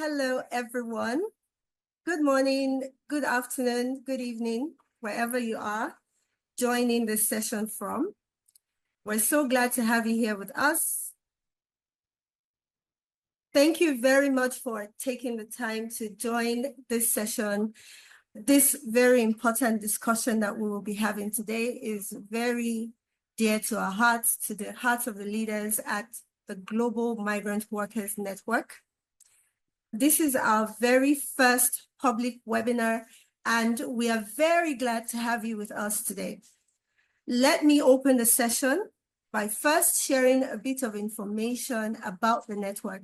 Hello, everyone. Good morning, good afternoon, good evening, wherever you are joining this session from. We're so glad to have you here with us. Thank you very much for taking the time to join this session. This very important discussion that we will be having today is very dear to our hearts, to the hearts of the leaders at the Global Migrant Workers Network. This is our very first public webinar, and we are very glad to have you with us today. Let me open the session by first sharing a bit of information about the network.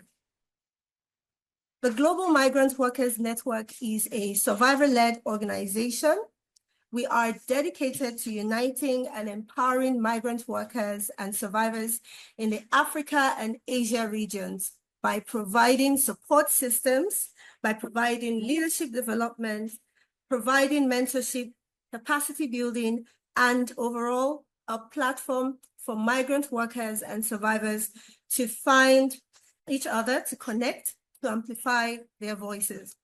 The Global Migrant Workers Network is a survivor-led organization. We are dedicated to uniting and empowering migrant workers and survivors in the Africa and Asia regions by providing support systems, by providing leadership development, providing mentorship, capacity building, and overall a platform for migrant workers and survivors to find each other, to connect, to amplify their voices.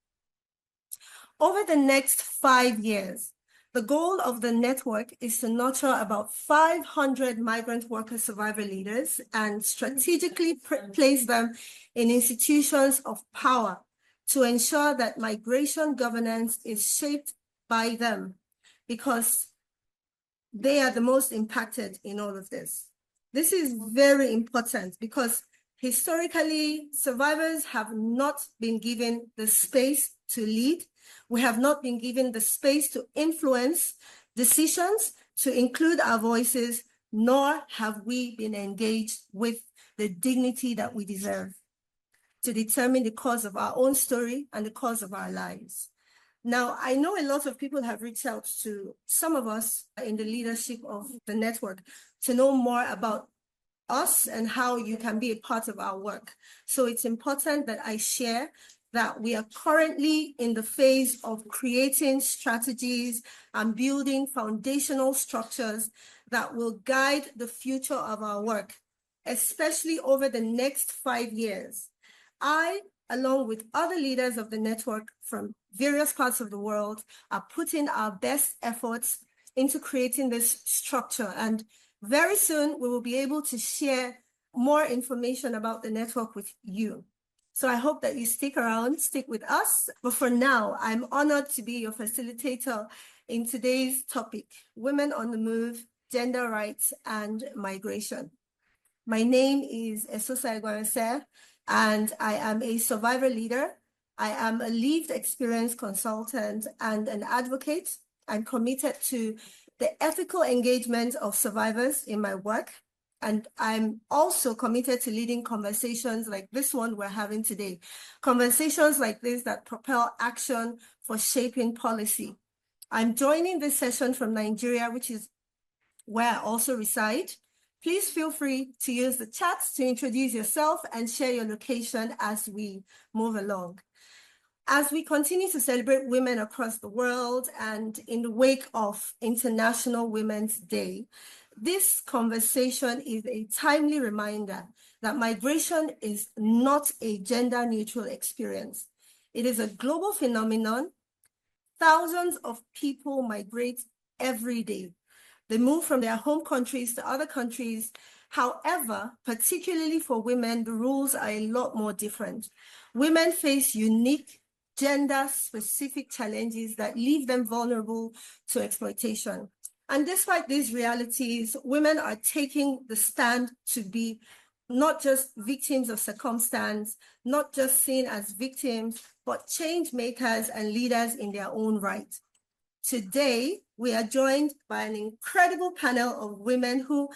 Over the next 5 years, the goal of the network is to nurture about 500 migrant worker survivor leaders and strategically place them in institutions of power to ensure that migration governance is shaped by them, because they are the most impacted in all of this. This is very important because historically, survivors have not been given the space to lead. We have not been given the space to influence decisions, to include our voices, nor have we been engaged with the dignity that we deserve to determine the course of our own story and the course of our lives. Now, I know a lot of people have reached out to some of us in the leadership of the network to know more about us and how you can be a part of our work. So it's important that I share that we are currently in the phase of creating strategies and building foundational structures that will guide the future of our work, especially over the next 5 years. I, along with other leaders of the network from various parts of the world, are putting our best efforts into creating this structure. And very soon, we will be able to share more information about the network with you. So I hope that you stick around, stick with us. But for now, I'm honored to be your facilitator in today's topic, Women on the Move, Gender Rights and Migration. My name is Eseosa Eguamwense, and I am a survivor leader. I am a lived experience consultant and an advocate. I'm committed to the ethical engagement of survivors in my work. And I'm also committed to leading conversations like this one we're having today. Conversations like this that propel action for shaping policy. I'm joining this session from Nigeria, which is where I also reside. Please feel free to use the chat to introduce yourself and share your location as we move along. As we continue to celebrate women across the world and in the wake of International Women's Day, this conversation is a timely reminder that migration is not a gender-neutral experience. It is a global phenomenon. Thousands of people migrate every day. They move from their home countries to other countries. However, particularly for women, the rules are a lot more different. Women face unique gender-specific challenges that leave them vulnerable to exploitation. And despite these realities, women are taking the stand to be not just victims of circumstance, not just seen as victims, but change makers and leaders in their own right. Today, we are joined by an incredible panel of women who,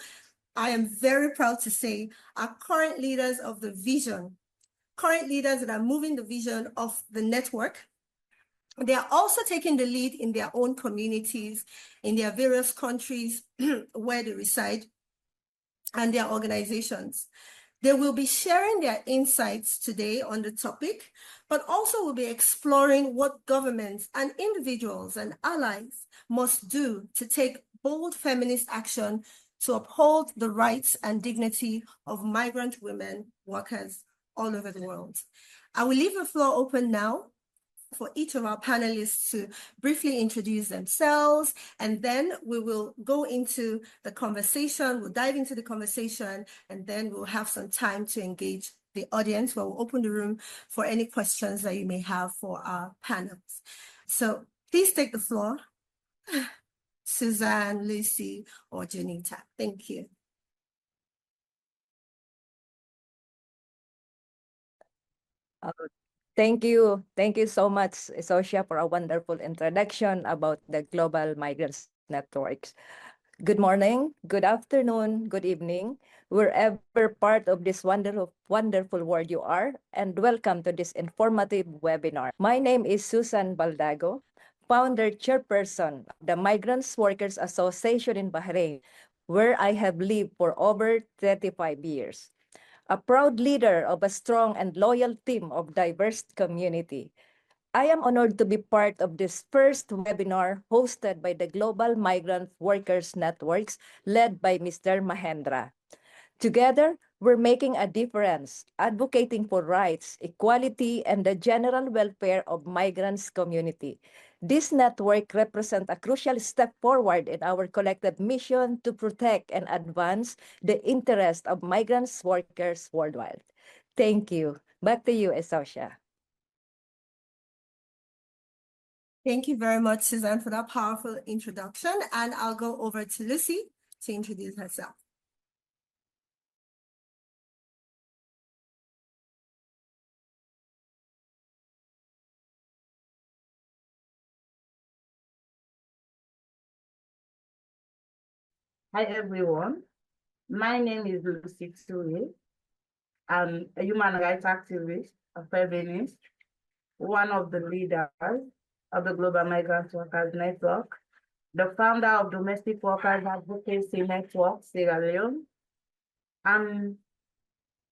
I am very proud to say, are current leaders of the vision, current leaders that are moving the vision of the network. They are also taking the lead in their own communities, in their various countries where they reside, and their organizations. They will be sharing their insights today on the topic, but also will be exploring what governments and individuals and allies must do to take bold feminist action to uphold the rights and dignity of migrant women workers all over the world. I will leave the floor open now for each of our panelists to briefly introduce themselves, and then we will go into the conversation, we'll dive into the conversation, and then we'll have some time to engage the audience where we'll open the room for any questions that you may have for our panels. So please take the floor, Suzanne, Lucy, or Joanita. Thank you. Thank you. Thank you so much, Eseosa, for a wonderful introduction about the Global Migrants Networks. Good morning, good afternoon, good evening, wherever part of this wonderful world you are, and welcome to this informative webinar. My name is Suzanne Baldago, founder chairperson of the Migrants Workers Association in Bharain, where I have lived for over 35 years. A proud leader of a strong and loyal team of diverse community. I am honored to be part of this first webinar hosted by the Global Migrant Workers Networks led by Mr. Mahendra. Together, we're making a difference, advocating for rights, equality, and the general welfare of migrants community. This network represents a crucial step forward in our collective mission to protect and advance the interests of migrants workers worldwide. Thank you. Back to you, Eseosa. Thank you very much, Suzanne, for that powerful introduction. And I'll go over to Lucy to introduce herself. Hi everyone, my name is Lucy Turay. I'm a human rights activist, a feminist, one of the leaders of the Global Migrant Workers Network, the founder of Domestic Workers Advocacy Network, Sierra Leone. And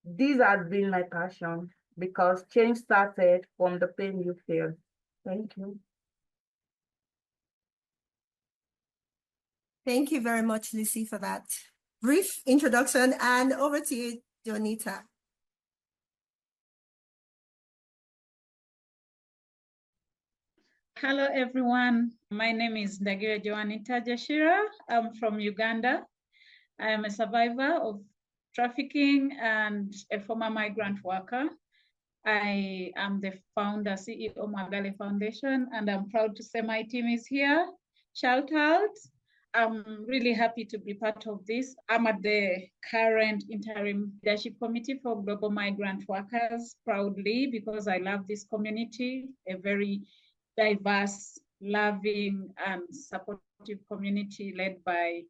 this has been my passion because change started from the pain you feel. Thank you. Thank you very much, Lucy, for that brief introduction. And over to you, Joanita. Hello, everyone. My name is Ndagire Joanita Joshirah. I'm from Uganda. I am a survivor of trafficking and a former migrant worker. I am the founder, CEO of Mwagale Foundation, and I'm proud to say my team is here. Shout out. I'm really happy to be part of this. I'm at the current interim leadership committee for Global Migrant Workers proudly because I love this community, a very diverse, loving, and supportive community led by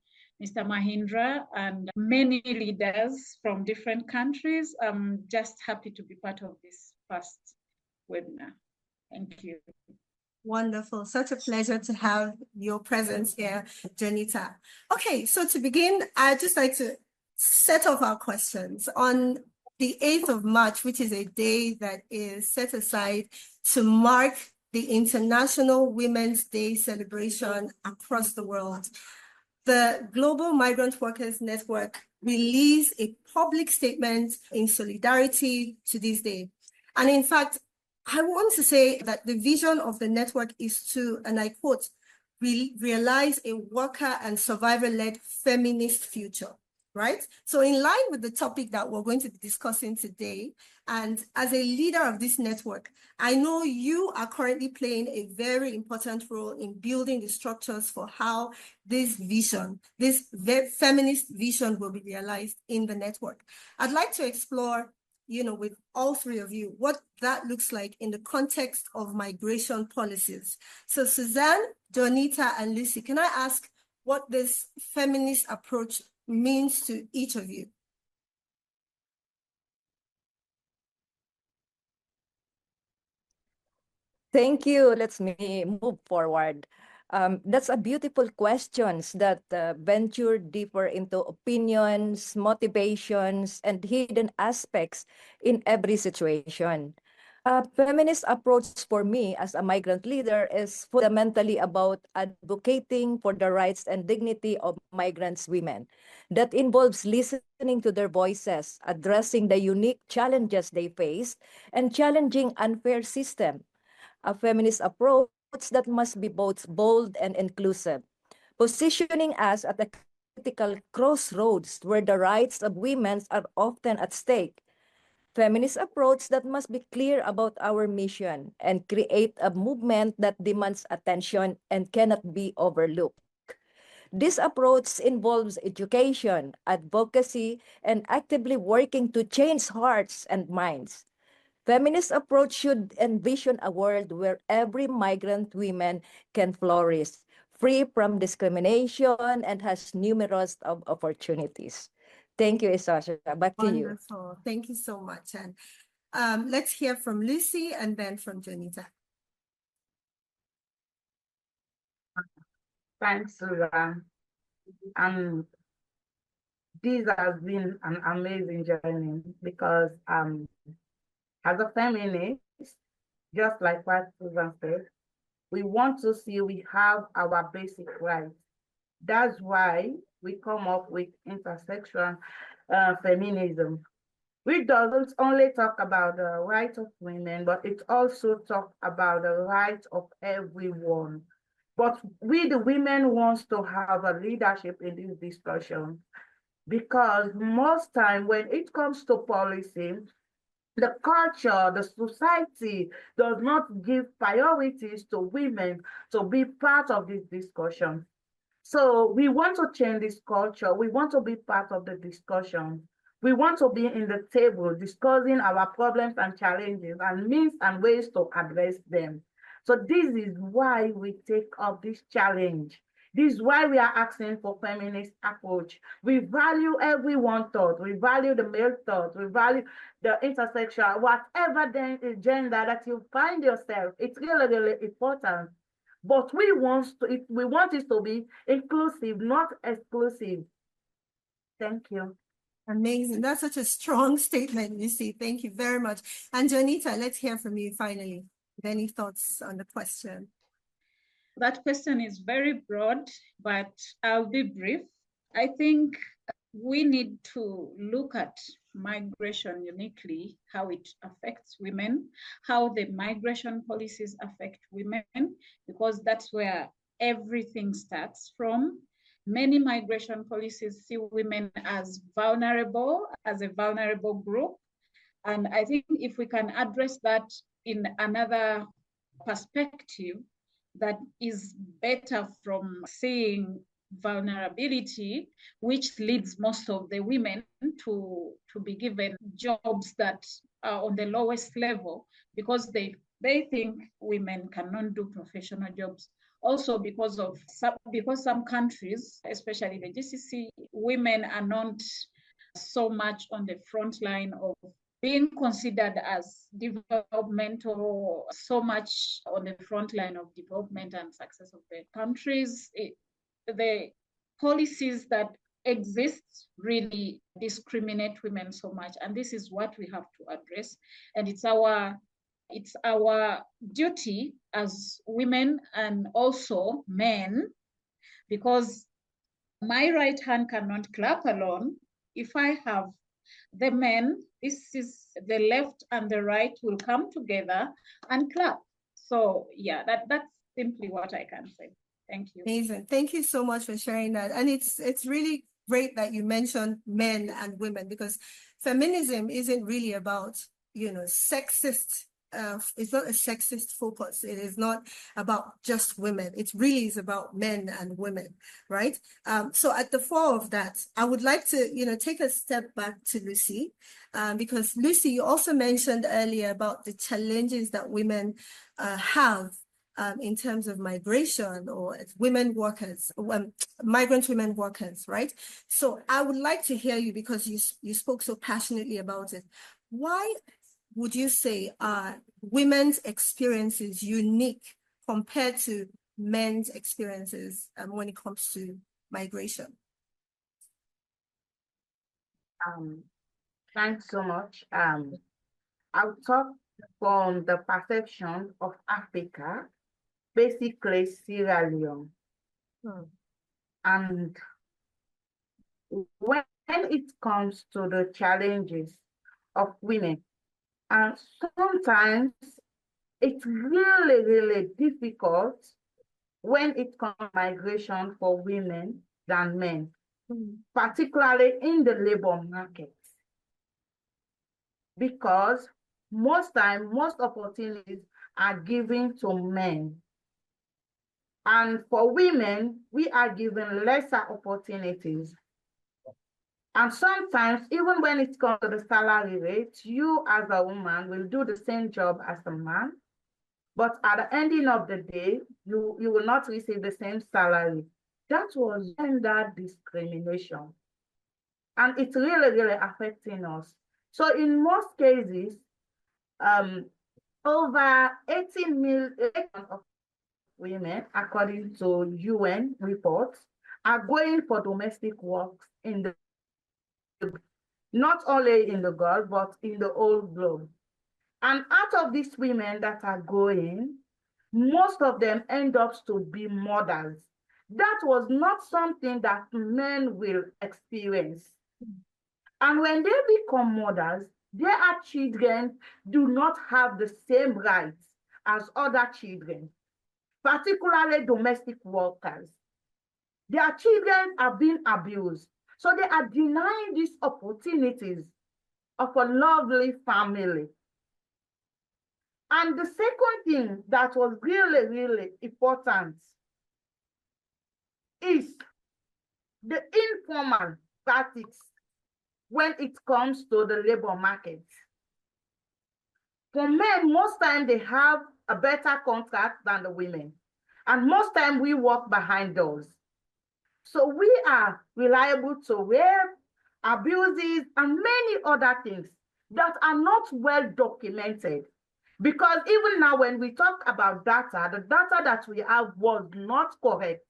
Mr. Mahendra and many leaders from different countries. I'm just happy to be part of this first webinar. Thank you. Wonderful. Such a pleasure to have your presence here, Joanita. Okay, so to begin, I'd just like to set off our questions. On the 8th of March, which is a day that is set aside to mark the International Women's Day celebration across the world, the Global Migrant Workers Network released a public statement in solidarity to this day. And in fact, I want to say that the vision of the network is to, and I quote, realize a worker and survivor-led feminist future, right? So in line with the topic that we're going to be discussing today, and as a leader of this network, I know you are currently playing a very important role in building the structures for how this vision, this feminist vision will be realized in the network. I'd like to explore, with all three of you, what that looks like in the context of migration policies. So Suzanne, Joanita, and Lucy, can I ask what this feminist approach means to each of you? Thank you. Let's me move forward. That's a beautiful questions that venture deeper into opinions, motivations, and hidden aspects in every situation. A feminist approach for me as a migrant leader is fundamentally about advocating for the rights and dignity of migrants women. That involves listening to their voices, addressing the unique challenges they face, and challenging unfair system. A feminist approach that must be both bold and inclusive, positioning us at a critical crossroads where the rights of women are often at stake. Feminist approach that must be clear about our mission and create a movement that demands attention and cannot be overlooked. This approach involves education, advocacy, and actively working to change hearts and minds. Feminist approach should envision a world where every migrant woman can flourish, free from discrimination and has numerous of opportunities. Thank you, Eseosa. Back to you. Wonderful. Thank you so much. And let's hear from Lucy and then from Joanita. Thanks, Suzanne. This has been an amazing journey because as a feminist, just like what Suzanne said, we want to see we have our basic rights. That's why we come up with intersection feminism, which doesn't only talk about the rights of women, but it also talks about the rights of everyone. But we, the women, wants to have a leadership in this discussion because most time when it comes to policy, the culture, the society does not give priorities to women to be part of this discussion. So we want to change this culture. We want to be part of the discussion. We want to be in the table discussing our problems and challenges and means and ways to address them. So this is why we take up this challenge. This is why we are asking for feminist approach. We value everyone's thought. We value the male thought. We value the intersexual, whatever the gender that you find yourself. It's really, really important. But we want it to be inclusive, not exclusive. Thank you. Amazing. That's such a strong statement, Lucy. Thank you very much. And Joanita, let's hear from you finally. Any thoughts on the question? That question is very broad, but I'll be brief. I think we need to look at migration uniquely, how it affects women, how the migration policies affect women, because that's where everything starts from. Many migration policies see women as vulnerable, as a vulnerable group. And I think if we can address that in another perspective, that is better from seeing vulnerability, which leads most of the women to be given jobs that are on the lowest level because they think women cannot do professional jobs. Also because some countries, especially the GCC, women are not so much on the front line of being considered as developmental, so much on the front line of development and success of the countries. The policies that exist really discriminate women so much, and this is what we have to address. And it's our duty as women and also men, because my right hand cannot clap alone. If I have the men, this is the left and the right will come together and clap. So yeah, that's simply what I can say. Thank you. Amazing. Thank you so much for sharing that. And it's really great that you mentioned men and women, because feminism isn't really about, sexist. It's not a sexist focus. It is not about just women. It really is about men and women, right? So at the fore of that, I would like to, take a step back to Lucy, because Lucy, you also mentioned earlier about the challenges that women have in terms of migration or women workers, migrant women workers, right? So I would like to hear you, because you spoke so passionately about it. Why would you say are women's experiences unique compared to men's experiences when it comes to migration? Thanks so much. I'll talk from the perception of Africa, basically Sierra Leone. And when it comes to the challenges of women, and sometimes it's really, really difficult when it comes to migration for women than men, particularly in the labor market. Because most opportunities are given to men. And for women, we are given lesser opportunities. And sometimes, even when it comes to the salary rate, you as a woman will do the same job as a man, but at the ending of the day, you will not receive the same salary. That was gender discrimination. And it's really, really affecting us. So in most cases, over 18 million of women, according to UN reports, are going for domestic work in the not only in the Gulf, but in the whole globe. And out of these women that are going, most of them end up to be mothers. That was not something that men will experience. And when they become mothers, their children do not have the same rights as other children, particularly domestic workers. Their children are being abused. So they are denying these opportunities of a lovely family. And the second thing that was really, really important is the informal practice when it comes to the labor market. For men, most times they have a better contract than the women. And most times we work behind doors. So we are reliable to rape, abuses, and many other things that are not well documented. Because even now when we talk about data, the data that we have was not correct.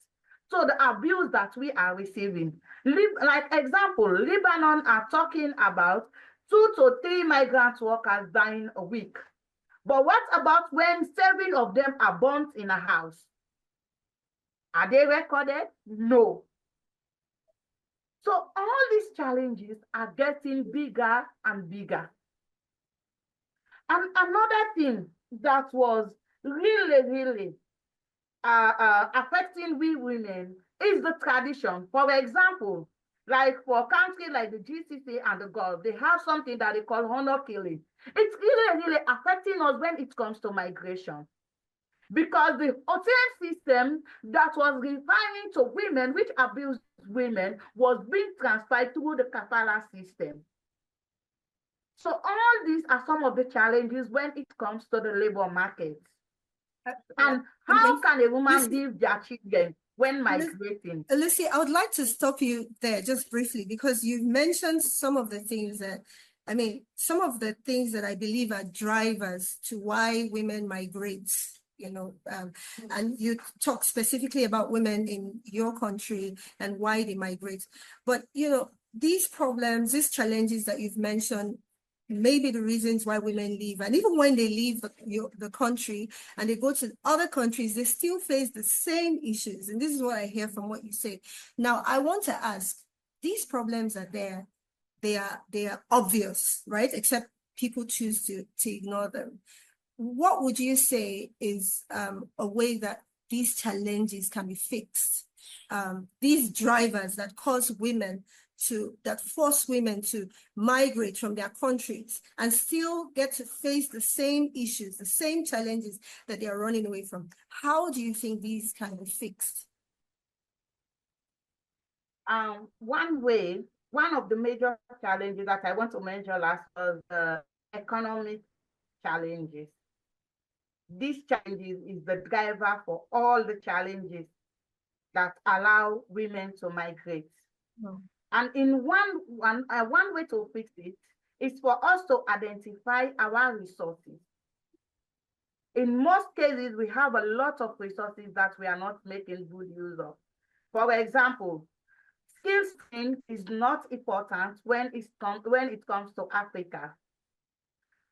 So the abuse that we are receiving, like example, Lebanon are talking about 2 to 3 migrant workers dying a week. But what about when 7 of them are burnt in a house? Are they recorded? No. So all these challenges are getting bigger and bigger. And another thing that was really, really affecting we women is the tradition. For example, like for countries like the GCC and the Gulf, they have something that they call honor killing. It's really, really affecting us when it comes to migration. Because the hotel system that was referring to women, which abused women, was being transferred through the kafala system. So all these are some of the challenges when it comes to the labor market. And how can a woman leave their children when migrating? Lucy, I would like to stop you there just briefly, because you've mentioned some of the things that, some of the things that I believe are drivers to why women migrate, and you talk specifically about women in your country and why they migrate. But, these problems, these challenges that you've mentioned, maybe the reasons why women leave. And even when they leave the country and they go to other countries, they still face the same issues. And this is what I hear from what you say. Now, I want to ask, these problems are there. They are obvious, right? Except people choose to ignore them. What would you say is a way that these challenges can be fixed? These drivers that force women to migrate from their countries and still get to face the same issues, the same challenges that they are running away from. How do you think these can be fixed? One of the major challenges that I want to mention last was the economic challenges. These challenges is the driver for all the challenges that allow women to migrate. Oh. And in one way to fix it is for us to identify our resources. In most cases, we have a lot of resources that we are not making good use of. For example, skills training is not important when it comes to Africa.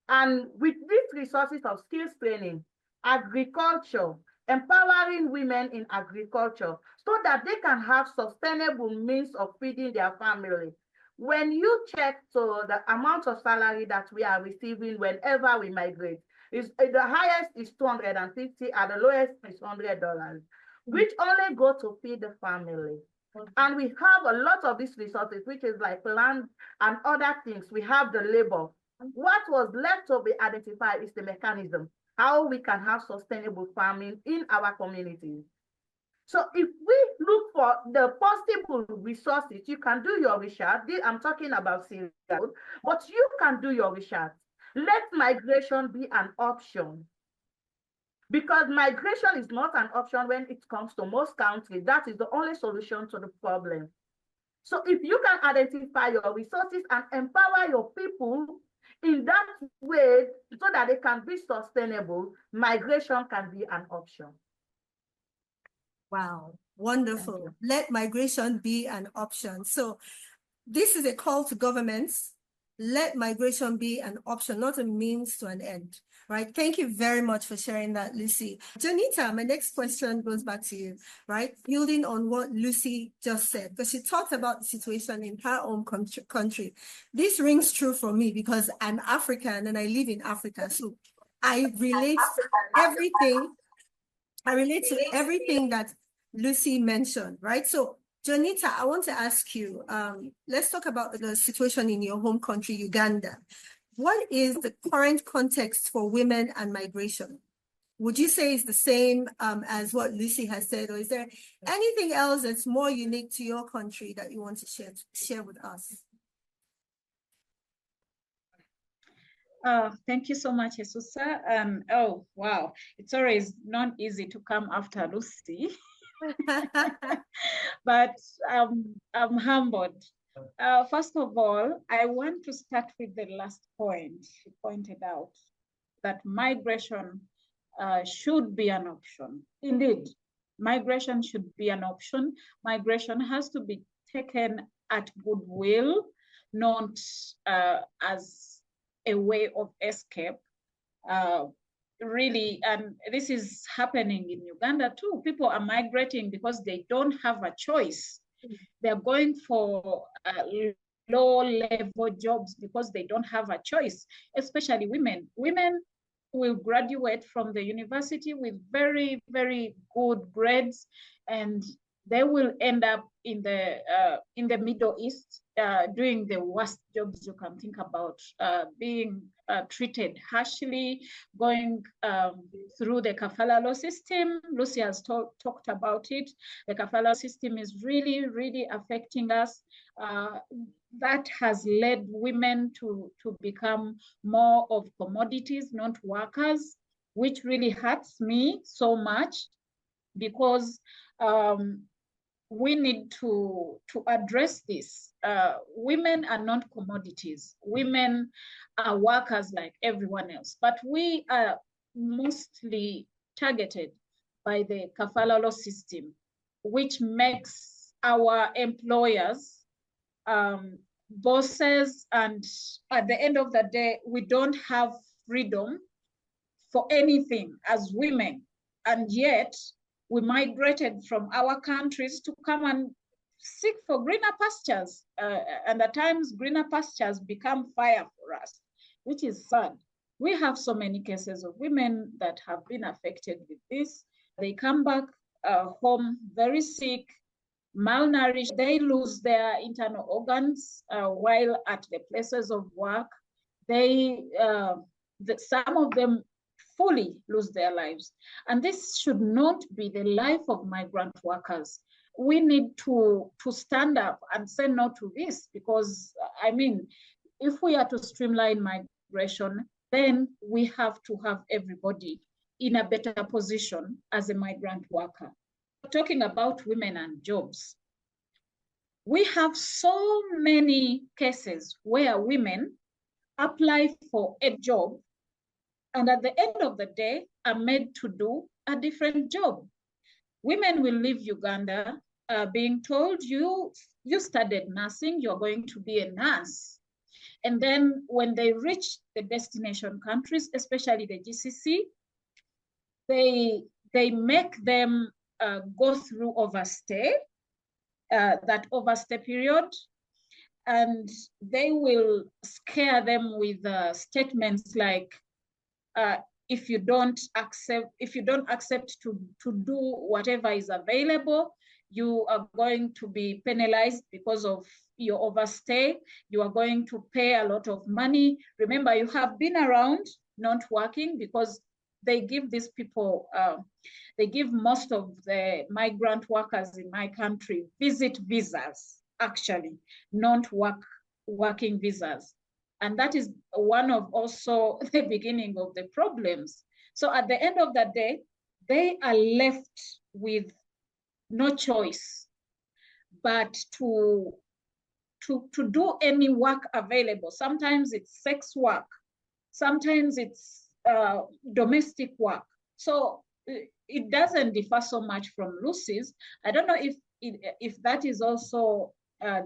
And with these resources of skills training, agriculture, empowering women in agriculture so that they can have sustainable means of feeding their family. When you check the amount of salary that we are receiving whenever we migrate, the highest is 250 and the lowest is $100, which only go to feed the family. And we have a lot of these resources, which is like land and other things. We have the labor. What was left to be identified is the mechanism, how we can have sustainable farming in our communities. So if we look for the possible resources, you can do your research. I'm talking about cereal, but you can do your research. Let migration be an option. Because migration is not an option when it comes to most countries. That is the only solution to the problem. So if you can identify your resources and empower your people in that way so that they can be sustainable, migration can be an option. Wow, wonderful. Let migration be an option. So this is a call to governments. Let migration be an option, not a means to an end, right? Thank you very much for sharing that, Lucy. Joanita, my next question goes back to you, right? Building on what Lucy just said, because she talked about the situation in her own country. This rings true for me because I'm African and I live in Africa. So I relate to everything that Lucy mentioned, right? So Joanita, I want to ask you, let's talk about the situation in your home country, Uganda. What is the current context for women and migration? Would you say it's the same as what Lucy has said, or is there anything else that's more unique to your country that you want to share with us? Thank you so much, Eseosa. Oh, wow. It's always not easy to come after Lucy. But I'm humbled. First of all, I want to start with the last point. She pointed out that migration should be an option. Indeed, migration should be an option. Migration has to be taken at goodwill, not as a way of escape. Really, and this is happening in Uganda too. People are migrating because they don't have a choice. They're going for low-level jobs because they don't have a choice, especially women. Women will graduate from the university with very, very good grades, and they will end up in the Middle East doing the worst jobs you can think about, being treated harshly, going through the kafala system. Lucy has talked about it. The kafala system is really, really affecting us. That has led women to become more of commodities, not workers, which really hurts me so much, because we need to address this. Women are not commodities. Women are workers like everyone else, but we are mostly targeted by the kafala system, which makes our employers bosses, and at the end of the day, we don't have freedom for anything as women, and yet we migrated from our countries to come and seek for greener pastures, and at times greener pastures become fire for us, which is sad. We have so many cases of women that have been affected with this. They come back home very sick, malnourished. They lose their internal organs while at the places of work. Some of them fully lose their lives. And this should not be the life of migrant workers. We need to stand up and say no to this, because, I mean, if we are to streamline migration, then we have to have everybody in a better position as a migrant worker. Talking about women and jobs, we have so many cases where women apply for a job and at the end of the day are made to do a different job. Women will leave Uganda being told, you studied nursing, you're going to be a nurse. And then when they reach the destination countries, especially the GCC, they make them go through overstay, that overstay period, and they will scare them with statements like, if you don't accept to do whatever is available, you are going to be penalized because of your overstay. You are going to pay a lot of money. Remember, you have been around not working, because they give these people, they give most of the migrant workers in my country visit visas, actually, not working visas. And that is one of also the beginning of the problems. So at the end of the day, they are left with no choice but to do any work available. Sometimes it's sex work, sometimes it's domestic work. So it doesn't differ so much from Lucy's. I don't know if that is also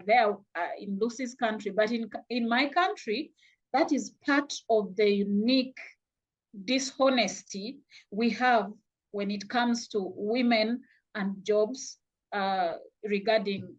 there in Lucy's country, but in my country, that is part of the unique dishonesty we have when it comes to women and jobs regarding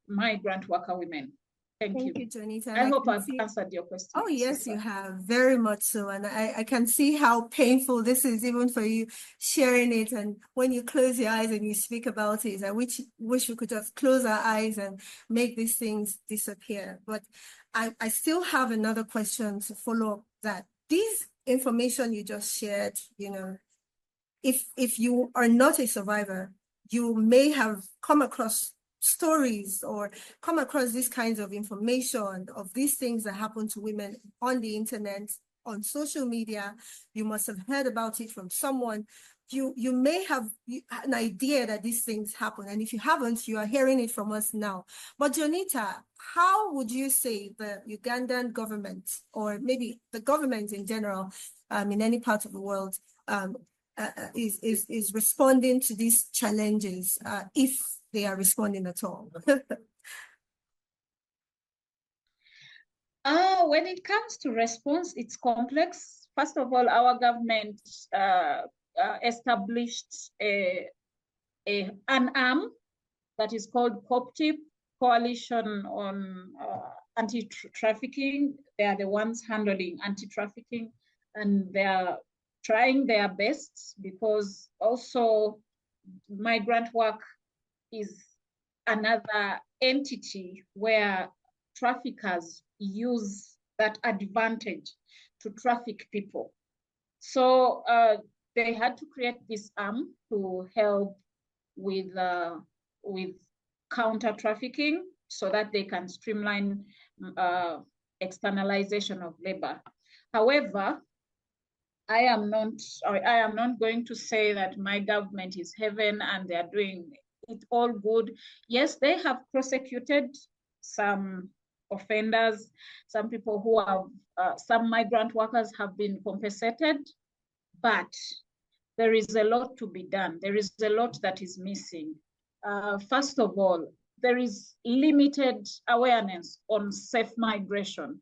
migrant worker women. Thank you. Thank you, Joanita. I hope I've answered your question. Oh, yes, you have, very much so. And I can see how painful this is even for you sharing it. And when you close your eyes and you speak about it, I wish we could just close our eyes and make these things disappear. But I still have another question to follow up that. This information you just shared, if you are not a survivor, you may have come across stories or come across these kinds of information of these things that happen to women on the internet, on social media. You must have heard about it from someone. You may have an idea that these things happen. And if you haven't, you are hearing it from us now. But Joanita, how would you say the Ugandan government, or maybe the government in general, in any part of the world, is responding to these challenges, if they are responding at all? When it comes to response, it's complex. First of all, our government established an arm that is called COPTIP, Coalition on Anti-Trafficking. They are the ones handling anti-trafficking, and they are trying their best, because also migrant work is another entity where traffickers use that advantage to traffic people. So they had to create this arm to help with counter trafficking, so that they can streamline externalization of labor. However, I am not going to say that my government is heaven and they are doing it all good. Yes, they have prosecuted some offenders, some people who have, some migrant workers have been compensated, but there is a lot to be done. There is a lot that is missing. First of all, there is limited awareness on safe migration,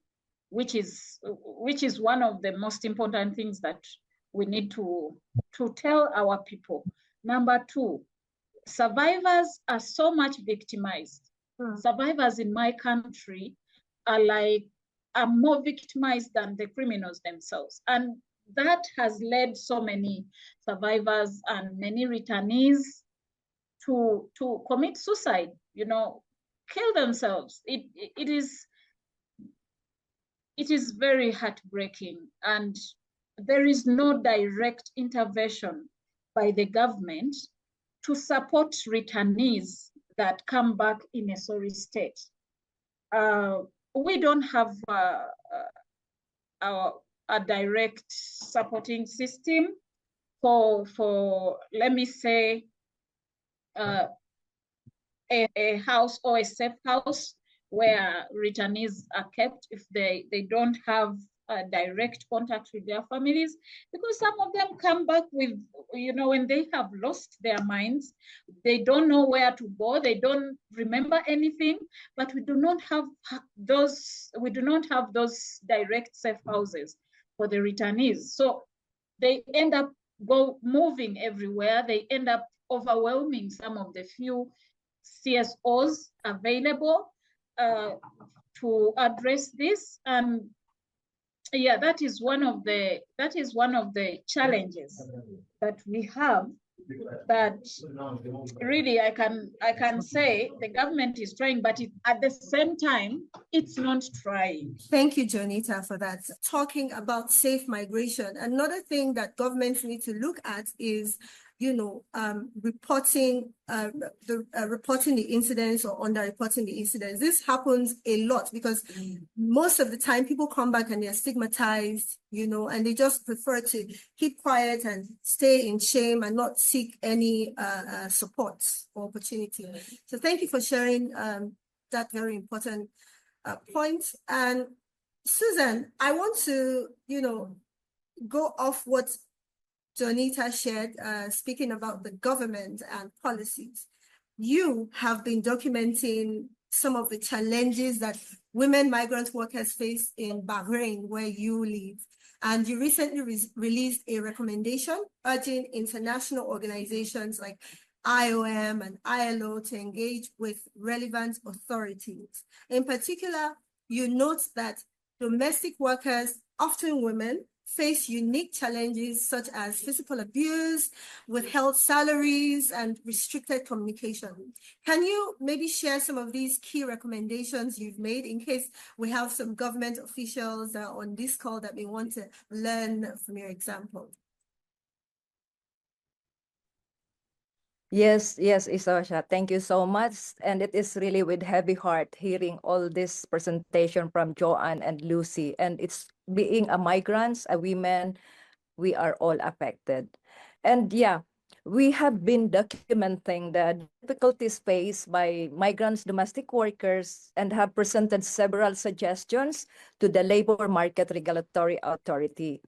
which is one of the most important things that we need to tell our people. Number two, survivors are so much victimized. Survivors in my country are more victimized than the criminals themselves. And that has led so many survivors and many returnees to commit suicide, kill themselves. It is very heartbreaking, and there is no direct intervention by the government to support returnees that come back in a sorry state. We don't have a direct supporting system for let me say, a house or a safe house where returnees are kept if they don't have direct contact with their families, because some of them come back with, when they have lost their minds, they don't know where to go, they don't remember anything, but we do not have those direct safe houses for the returnees. So they end up moving everywhere. They end up overwhelming some of the few CSOs available to address this. And yeah, that is one of the challenges that we have. But really, I can say the government is trying, but at the same time, it's not trying. Thank you, Joanita, for that. Talking about safe migration, another thing that governments need to look at is, reporting the incidents or underreporting the incidents. This happens a lot because most of the time people come back and they're stigmatized, and they just prefer to keep quiet and stay in shame and not seek any support or opportunity. So thank you for sharing that very important point. And Suzanne, I want to, go off what Joanita shared, speaking about the government and policies. You have been documenting some of the challenges that women migrant workers face in Bharain, where you live. And you recently released a recommendation urging international organizations like IOM and ILO to engage with relevant authorities. In particular, you note that domestic workers, often women, face unique challenges such as physical abuse, withheld salaries, and restricted communication. Can you maybe share some of these key recommendations you've made in case we have some government officials on this call that may want to learn from your example? Yes, Eseosa, thank you so much. And it is really with heavy heart hearing all this presentation from Joanne and Lucy. And it's being a migrant, a woman, we are all affected. And yeah, we have been documenting the difficulties faced by migrants, domestic workers, and have presented several suggestions to the Labor Market Regulatory Authority.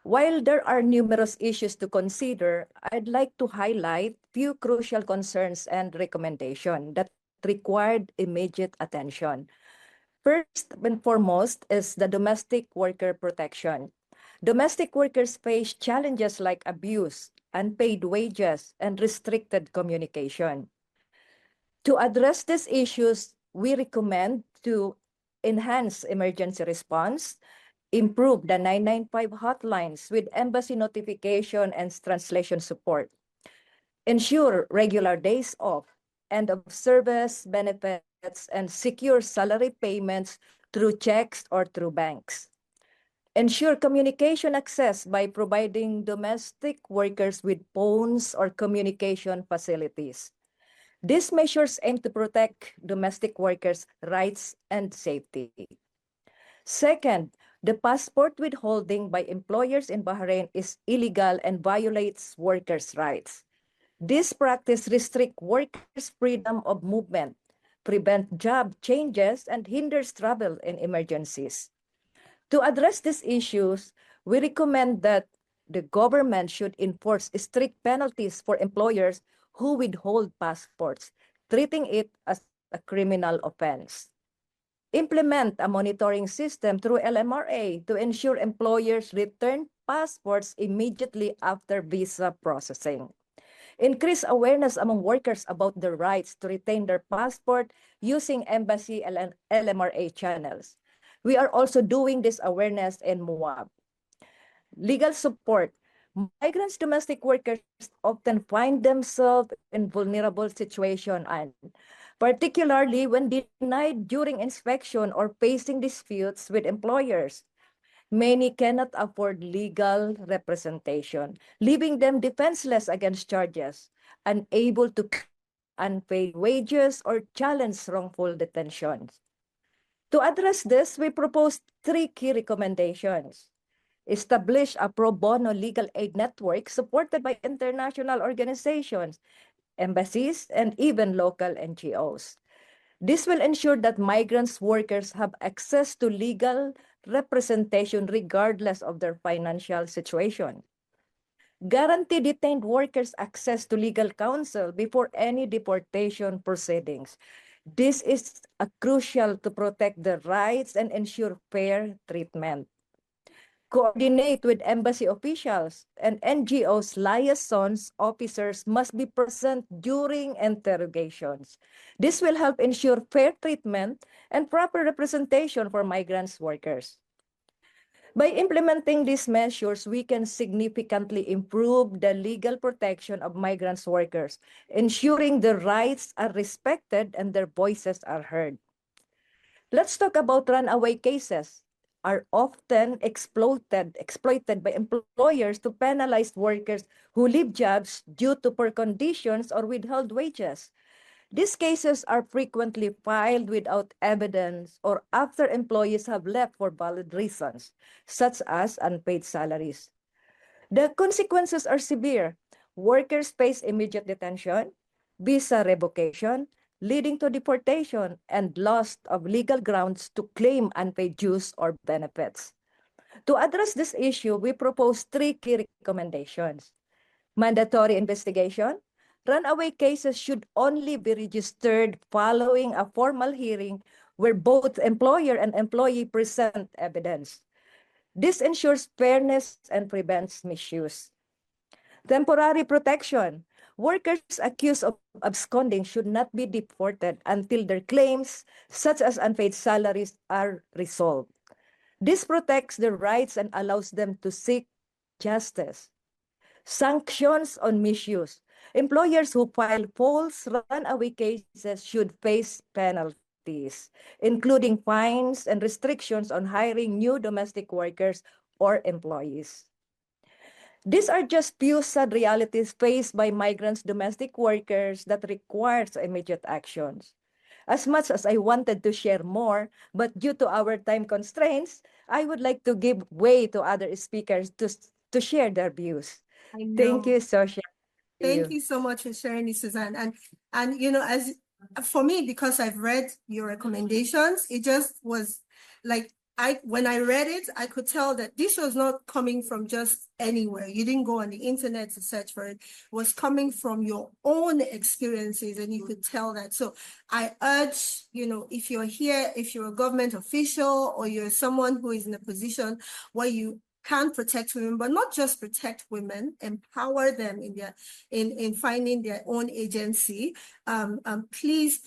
While there are numerous issues to consider, I'd like to highlight few crucial concerns and recommendations that required immediate attention. First and foremost is the domestic worker protection. Domestic workers face challenges like abuse, unpaid wages, and restricted communication. To address these issues, we recommend to enhance emergency response, improve the 995 hotlines with embassy notification and translation support, ensure regular days off, end of service benefits, and secure salary payments through checks or through banks. Ensure communication access by providing domestic workers with phones or communication facilities. These measures aim to protect domestic workers' rights and safety. Second, the passport withholding by employers in Bharain is illegal and violates workers' rights. This practice restricts workers' freedom of movement, prevents job changes, and hinders travel in emergencies. To address these issues, we recommend that the government should enforce strict penalties for employers who withhold passports, treating it as a criminal offense. Implement a monitoring system through LMRA to ensure employers return passports immediately after visa processing. Increase awareness among workers about their rights to retain their passport using embassy LMRA channels. We are also doing this awareness in Moab. Legal support. Migrants, domestic workers often find themselves in vulnerable situations, and particularly when denied during inspection or facing disputes with employers. Many cannot afford legal representation, leaving them defenseless against charges, unable to unpaid wages or challenge wrongful detentions. To address this, we propose 3 key recommendations. Establish a pro bono legal aid network supported by international organizations, embassies, and even local NGOs. This will ensure that migrants workers have access to legal representation regardless of their financial situation. Guarantee detained workers access to legal counsel before any deportation proceedings. This is crucial to protect their rights and ensure fair treatment. Coordinate with embassy officials and NGOs liaisons officers must be present during interrogations. This will help ensure fair treatment and proper representation for migrants workers. By implementing these measures, we can significantly improve the legal protection of migrants workers, ensuring their rights are respected and their voices are heard. Let's talk about runaway cases are often exploited by employers to penalize workers who leave jobs due to poor conditions or withheld wages. These cases are frequently filed without evidence or after employees have left for valid reasons, such as unpaid salaries. The consequences are severe. Workers face immediate detention, visa revocation, leading to deportation and loss of legal grounds to claim unpaid dues or benefits. To address this issue, we propose 3 key recommendations. Mandatory investigation. Runaway cases should only be registered following a formal hearing where both employer and employee present evidence. This ensures fairness and prevents misuse. Temporary protection. Workers accused of absconding should not be deported until their claims, such as unpaid salaries, are resolved. This protects their rights and allows them to seek justice. Sanctions on misuse. Employers who file false runaway cases should face penalties, including fines and restrictions on hiring new domestic workers or employees. These are just few sad realities faced by migrants domestic workers that requires immediate actions. As much as I wanted to share more, but due to our time constraints, I would like to give way to other speakers to share their views. I Thank know. you, Sosha. Thank you so much for sharing this, Suzanne. And you know, as for me, because I've read your recommendations, it just was like when I read it, I could tell that this was not coming from just anywhere. You didn't go on the internet to search for it. It was coming from your own experiences, and you could tell that. So I urge, you know, if you're here, if you're a government official or you're someone who is in a position where you can protect women, but not just protect women, empower them in finding their own agency. Please,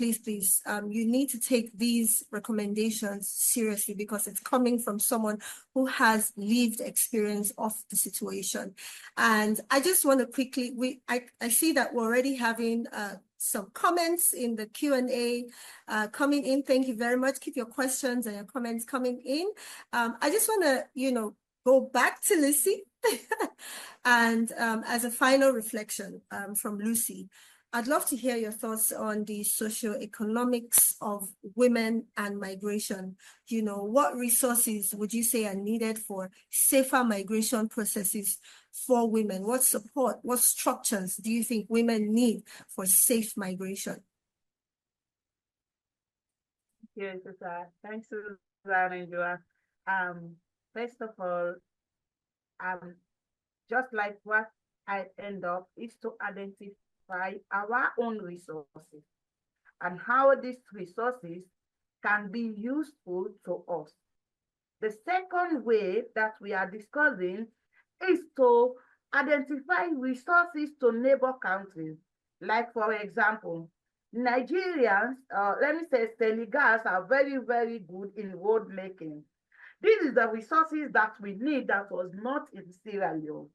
you need to take these recommendations seriously because it's coming from someone who has lived experience of the situation. And I just want to quickly, I see that we're already having some comments in the Q&A coming in. Thank you very much. Keep your questions and your comments coming in. I just want to, you know, go back to Lucy. And as a final reflection from Lucy, I'd love to hear your thoughts on the socioeconomics of women and migration. You know, what resources would you say are needed for safer migration processes for women? What support, what structures do you think women need for safe migration? Yes, thanks, Suzanne and Joanne. First of all, just like what I end up is to identify our own resources and how these resources can be useful to us. The second way that we are discussing is to identify resources to neighbor countries. Like, for example, Nigerians, let me say Senegals are very, very good in road making. This is the resources that we need that was not in Sierra Leone.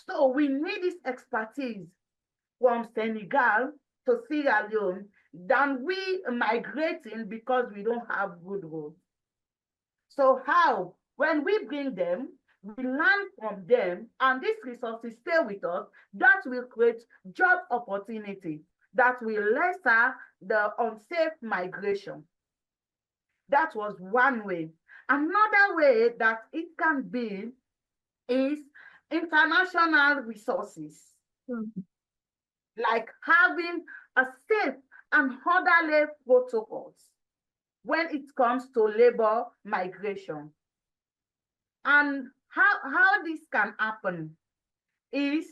So we need this expertise from Senegal to Sierra Leone than we migrating because we don't have good roads. So how? When we bring them, we learn from them, and these resources stay with us, that will create job opportunity, that will lessen the unsafe migration. That was one way. Another way that it can be is international resources, like having a safe and orderly protocols. when it comes to labor migration. And how this can happen is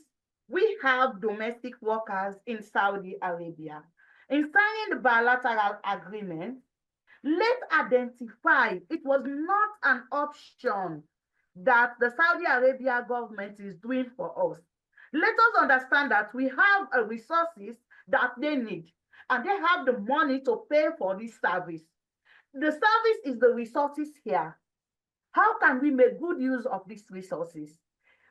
we have domestic workers in Saudi Arabia. In signing the bilateral agreement, let's identify it was not an option that the Saudi Arabia government is doing for us. Let us understand that we have resources that they need, and they have the money to pay for this service. The service is the resources here. How can we make good use of these resources?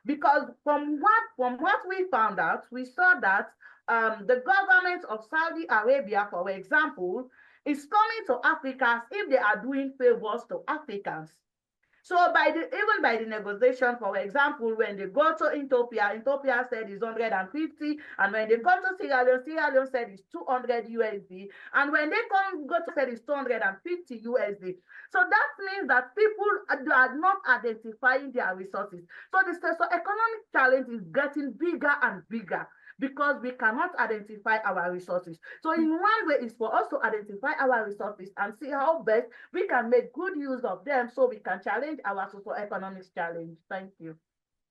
Because from what we found out, we saw that the government of Saudi Arabia, for example, is coming to Africans if they are doing favors to Africans. So even by the negotiation, for example, when they go to Ethiopia, Ethiopia said it's 150, and when they come to Sierra Leone said it's 200 USD, and when they go to said it's 250 USD. So that means that people are not identifying their resources. So the socio-economic challenge is getting bigger and bigger, because we cannot identify our resources. So in one way is for us to identify our resources and see how best we can make good use of them so we can challenge our socio-economic challenge. Thank you.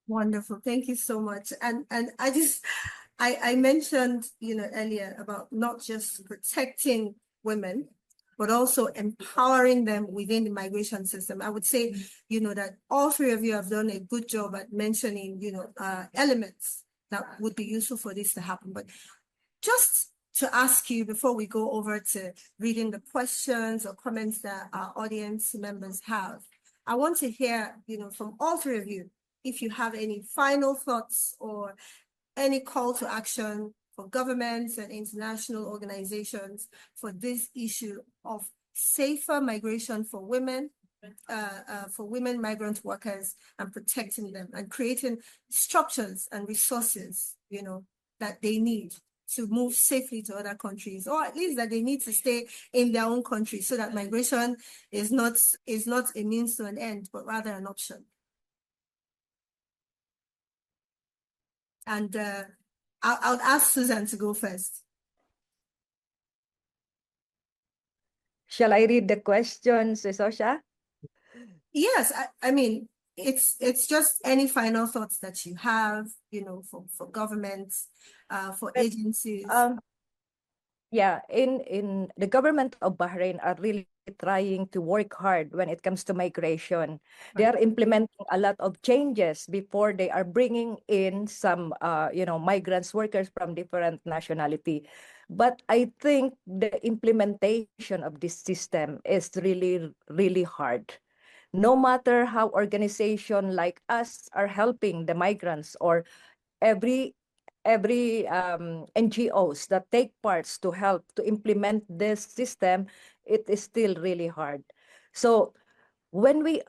Wonderful. Thank you so much. And I mentioned, earlier about not just protecting women, but also empowering them within the migration system. I would say, that all three of you have done a good job at mentioning, elements that would be useful for this to happen. But just to ask you before we go over to reading the questions or comments that our audience members have, I want to hear, from all three of you, if you have any final thoughts or any call to action for governments and international organizations for this issue of safer migration for women migrant workers, and protecting them and creating structures and resources, that they need to move safely to other countries, or at least that they need to stay in their own country, so that migration is not a means to an end, but rather an option. And I'll ask Suzanne to go first. Shall I read the questions, Eseosa? Yes, I mean, it's just any final thoughts that you have, for governments, for agencies. Yeah, in the government of Bahrain are really trying to work hard when it comes to migration. They are implementing a lot of changes before they are bringing in some, migrants, workers from different nationality. But I think the implementation of this system is really, really hard. No matter how organization like us are helping the migrants, or every NGOs that take parts to help to implement this system, it is still really hard. So when we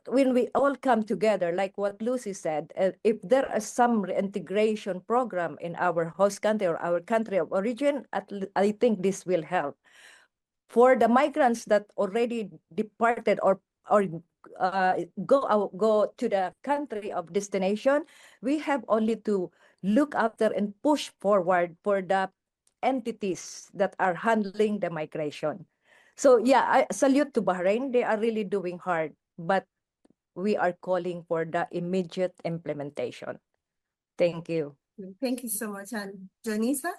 all come together, like what Lucy said, if there is some reintegration program in our host country or our country of origin, I think this will help. For the migrants that already departed or go to the country of destination, we have only to look after and push forward for the entities that are handling the migration. So yeah, I salute to Bahrain. They are really doing hard, but we are calling for the immediate implementation. Thank you. Thank you so much. And Joanita?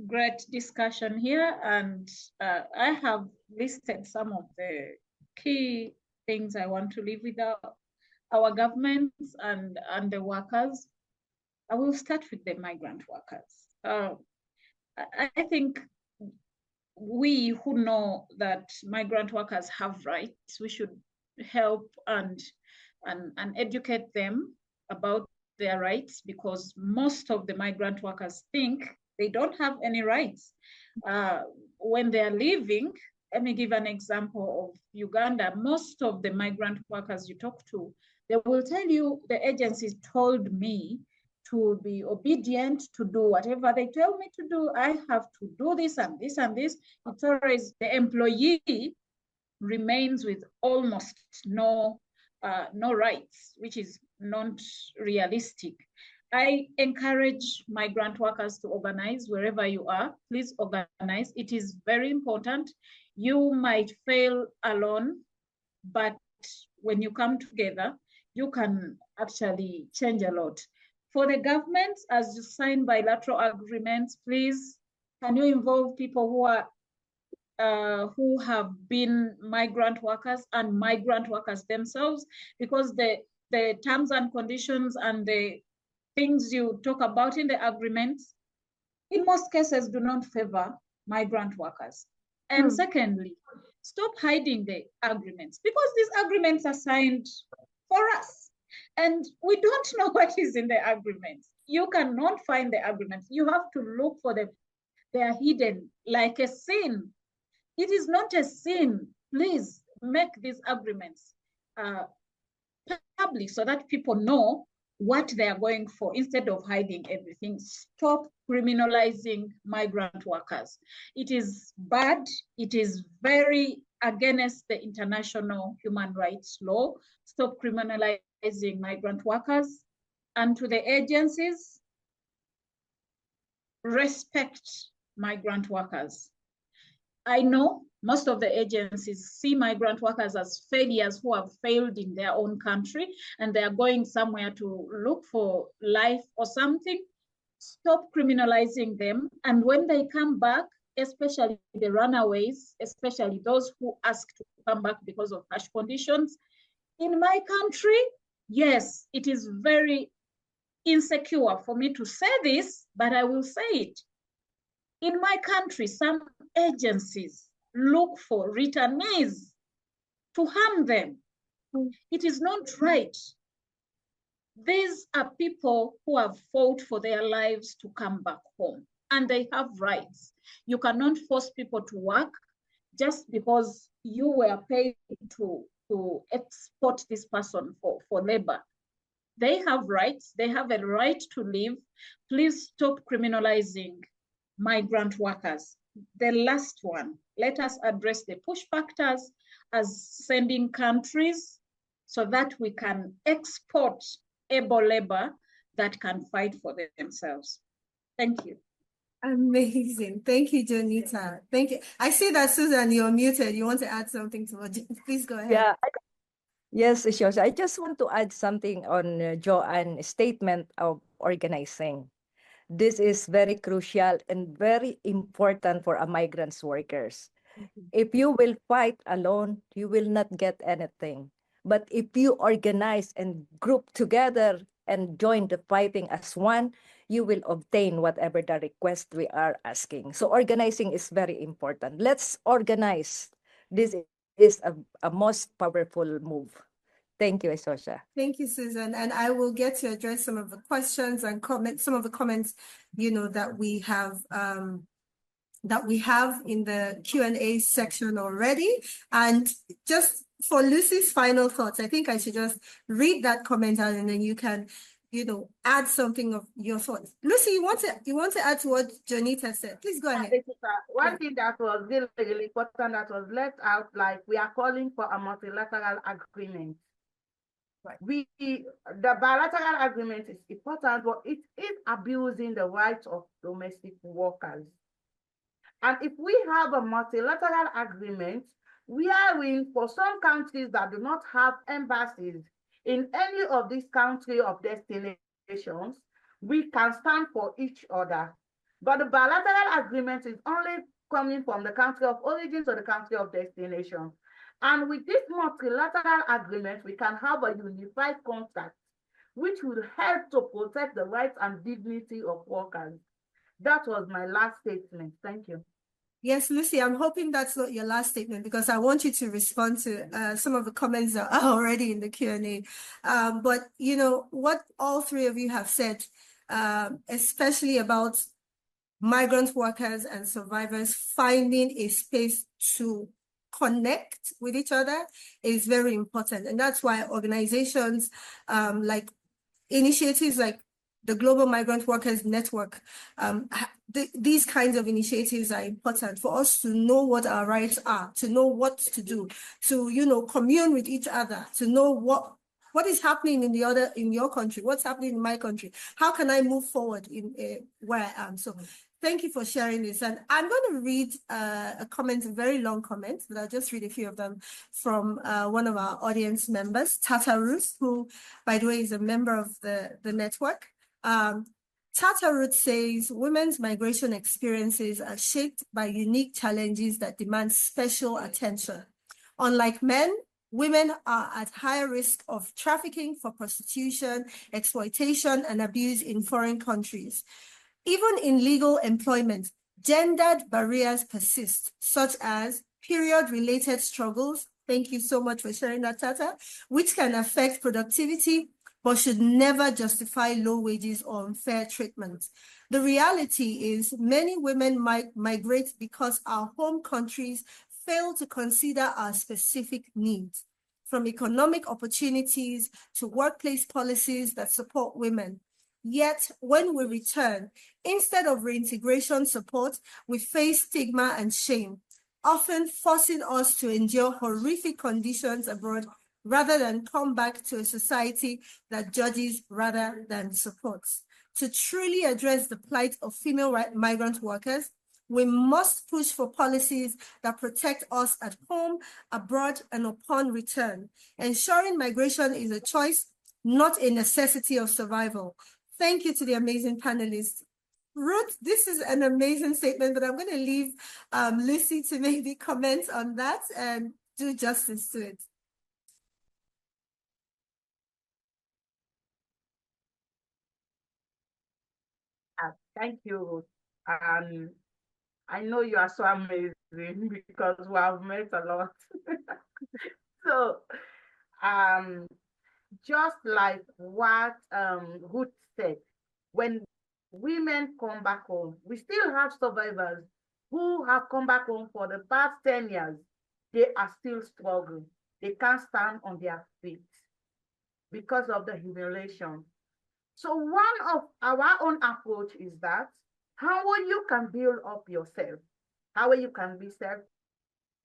Great discussion here, and I have listed some of the key things I want to leave with our governments and the workers. I will start with the migrant workers. I think we who know that migrant workers have rights, we should help and educate them about their rights, because most of the migrant workers think they don't have any rights. When they're leaving, let me give an example of Uganda. Most of the migrant workers you talk to, they will tell you, the agencies told me to be obedient, to do whatever they tell me to do. I have to do this and this and this. It's the employee remains with almost no rights, which is not realistic. I encourage migrant workers to organize wherever you are. Please organize. It is very important. You might fail alone, but when you come together, you can actually change a lot. For the governments, as you sign bilateral agreements, please, can you involve people who have been migrant workers and migrant workers themselves, because the terms and conditions and the things you talk about in the agreements, in most cases, do not favor migrant workers. And secondly, stop hiding the agreements, because these agreements are signed for us. And we don't know what is in the agreements. You cannot find the agreements. You have to look for them. They are hidden like a sin. It is not a sin. Please make these agreements public so that people know what they are going for instead of hiding everything. Stop criminalizing migrant workers. It is bad. It is very against the international human rights law. Stop criminalizing migrant workers. And to the agencies, respect migrant workers. I know most of the agencies see migrant workers as failures who have failed in their own country and they are going somewhere to look for life or something. Stop criminalizing them. And when they come back, especially the runaways, especially those who ask to come back because of harsh conditions, in my country, yes, it is very insecure for me to say this, but I will say it. In my country, some agencies look for returnees to harm them. It is not right. These are people who have fought for their lives to come back home, and they have rights. You cannot force people to work just because you were paid to export this person for labor. They have rights. They have a right to live. Please stop criminalizing migrant workers. The last one, let us address the push factors as sending countries so that we can export able labor that can fight for themselves. Thank you. Amazing. Thank you, Joanita. Thank you. I see that, Suzanne, you're muted. You want to add something to what? Please go ahead. Yeah. Yes, Eseosa. I just want to add something on Joanne's statement of organizing. This is very crucial and very important for a migrants workers. If you will fight alone, you will not get anything. But if you organize and group together and join the fighting as one, you will obtain whatever the request we are asking. So organizing is very important. Let's organize. This is a most powerful move. Thank you, Eseosa. Thank you, Susan. And I will get to address some of the questions and comments, some of the comments, that we have in the Q&A section already. And just for Lucy's final thoughts, I think I should just read that comment out and then you can, add something of your thoughts. Lucy, you want to add to what Joanita said? Please go ahead. One thing that was really, really important that was left out, like we are calling for a multilateral agreement. Right. The bilateral agreement is important, but it is abusing the rights of domestic workers. And if we have a multilateral agreement, we are in for some countries that do not have embassies in any of these countries of destinations, we can stand for each other. But the bilateral agreement is only coming from the country of origin to the country of destination. And with this multilateral agreement, we can have a unified contract, which will help to protect the rights and dignity of workers. That was my last statement. Thank you. Yes, Lucy, I'm hoping that's not your last statement because I want you to respond to some of the comments that are already in the Q&A. But, what all three of you have said, especially about migrant workers and survivors finding a space to connect with each other is very important. And that's why organizations like initiatives like the Global Migrant Workers Network, these kinds of initiatives are important for us to know what our rights are, to know what to do, to, commune with each other, to know What is happening in your country? What's happening in my country? How can I move forward in where I am? So thank you for sharing this. And I'm going to read a comment, a very long comment, but I'll just read a few of them from one of our audience members, Tata Ruth, who, by the way, is a member of the network. Tata Ruth says, women's migration experiences are shaped by unique challenges that demand special attention. Unlike men, women are at higher risk of trafficking for prostitution, exploitation, and abuse in foreign countries. Even in legal employment, gendered barriers persist, such as period-related struggles. Thank you so much for sharing that, Tata, which can affect productivity, but should never justify low wages or unfair treatment. The reality is many women migrate because our home countries fail to consider our specific needs, from economic opportunities to workplace policies that support women. Yet, when we return, instead of reintegration support, we face stigma and shame, often forcing us to endure horrific conditions abroad rather than come back to a society that judges rather than supports. To truly address the plight of female migrant workers, we must push for policies that protect us at home, abroad, and upon return. Ensuring migration is a choice, not a necessity of survival. Thank you to the amazing panelists. Ruth, this is an amazing statement, but I'm going to leave Lucy to maybe comment on that and do justice to it. Thank you. I know you are so amazing because we have met a lot. So, just like what Ruth said, when women come back home, we still have survivors who have come back home for the past 10 years. They are still struggling. They can't stand on their feet because of the humiliation. So one of our own approach is that how you can build up yourself, how you can be self.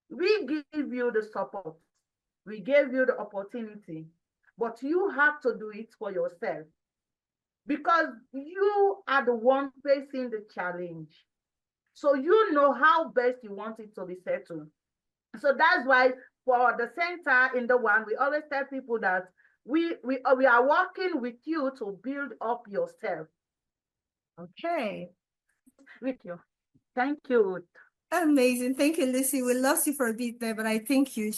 We give you the support, we gave you the opportunity, but you have to do it for yourself because you are the one facing the challenge. So you know how best you want it to be settled. So that's why for the center in DoWAN, we always tell people that we are working with you to build up yourself. Okay. With you. Thank you. Amazing. Thank you, Lucy. We lost you for a bit there, but I think you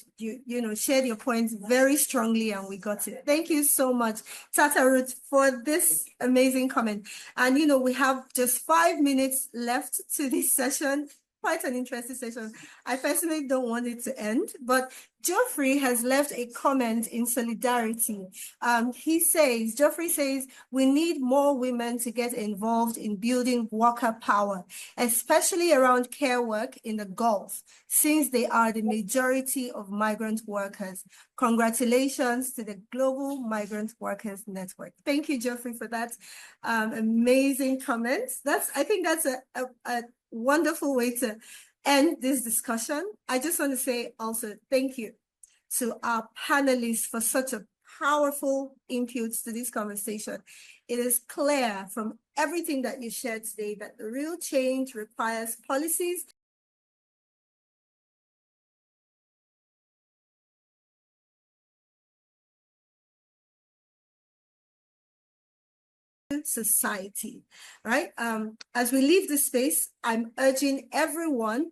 shared your points very strongly and we got it. Thank you so much, Tata Ruth, for this amazing comment. And, we have just 5 minutes left to this session. Quite an interesting session. I personally don't want it to end, but Geoffrey has left a comment in solidarity. Geoffrey says, we need more women to get involved in building worker power, especially around care work in the Gulf, since they are the majority of migrant workers. Congratulations to the Global Migrant Workers Network. Thank you, Geoffrey, for that amazing comment. I think that's a wonderful way to end this discussion. I just want to say also thank you to our panelists for such a powerful inputs to this conversation. It is clear from everything that you shared today that the real change requires policies society, right? As we leave this space, I'm urging everyone,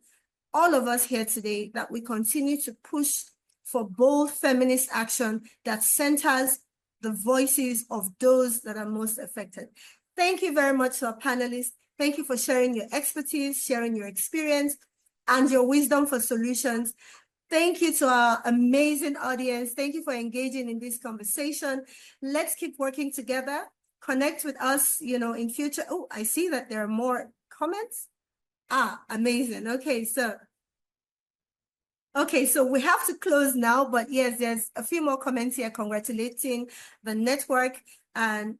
all of us here today, that we continue to push for bold feminist action that centers the voices of those that are most affected. Thank you very much to our panelists. Thank you for sharing your expertise, sharing your experience, and your wisdom for solutions. Thank you to our amazing audience. Thank you for engaging in this conversation. Let's keep working together. Connect with us, in future. Oh, I see that there are more comments. Amazing. Okay, so we have to close now, but yes, there's a few more comments here congratulating the network and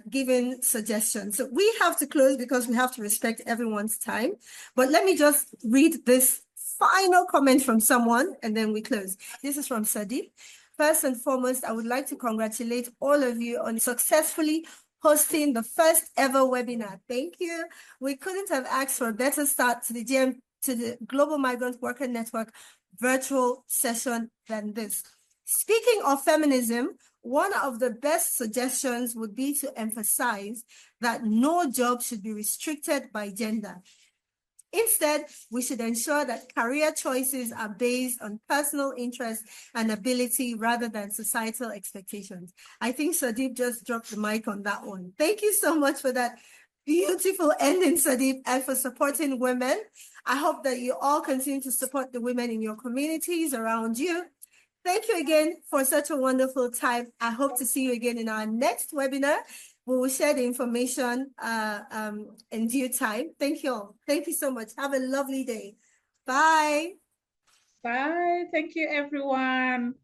giving suggestions. So we have to close because we have to respect everyone's time. But let me just read this final comment from someone and then we close. This is from Sadiq. First and foremost, I would like to congratulate all of you on successfully hosting the first ever webinar. Thank you. We couldn't have asked for a better start to the Global Migrant Worker Network virtual session than this. Speaking of feminism, one of the best suggestions would be to emphasize that no job should be restricted by gender. Instead, we should ensure that career choices are based on personal interest and ability rather than societal expectations. I think Sadeep just dropped the mic on that one. Thank you so much for that beautiful ending, Sadeep, and for supporting women. I hope that you all continue to support the women in your communities around you. Thank you again for such a wonderful time. I hope to see you again in our next webinar. We will share the information in due time. Thank you all. Thank you so much. Have a lovely day. Bye. Bye. Thank you, everyone.